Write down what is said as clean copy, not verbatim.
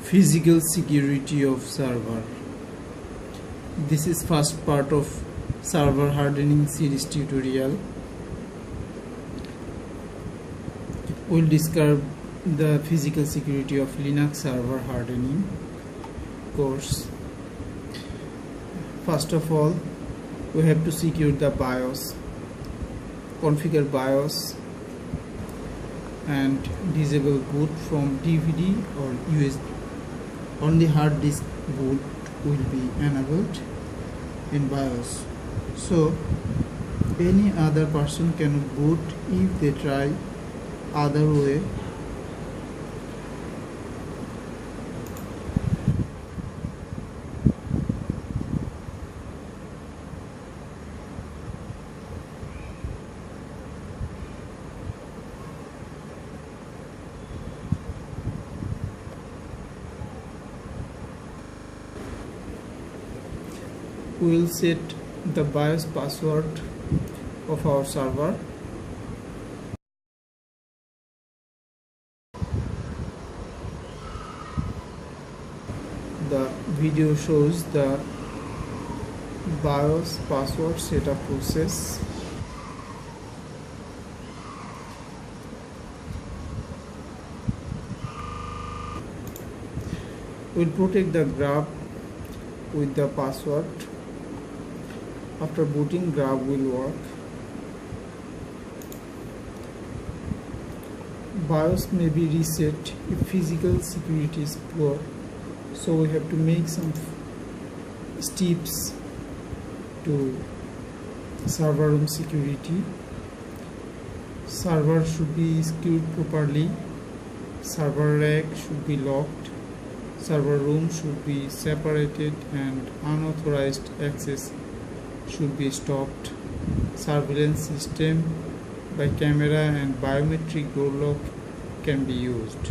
Physical security of server. This is first part of server hardening series tutorial. We'll describe the physical security of Linux server hardening course. First of all, we have to secure the BIOS, configure BIOS and disable boot from DVD or USB. Only hard disk boot will be enabled in BIOS. So any other person cannot boot if they try other way. We will set the BIOS password of our server. The video shows the BIOS password setup process. We'll protect the grub with the password. After booting, grub will work. BIOS may be reset if physical security is poor, so we have to make some steps to server room security. Server should be secured properly. Server rack should be locked. Server room should be separated and unauthorized access should be stopped. Surveillance system by camera and biometric door lock can be used.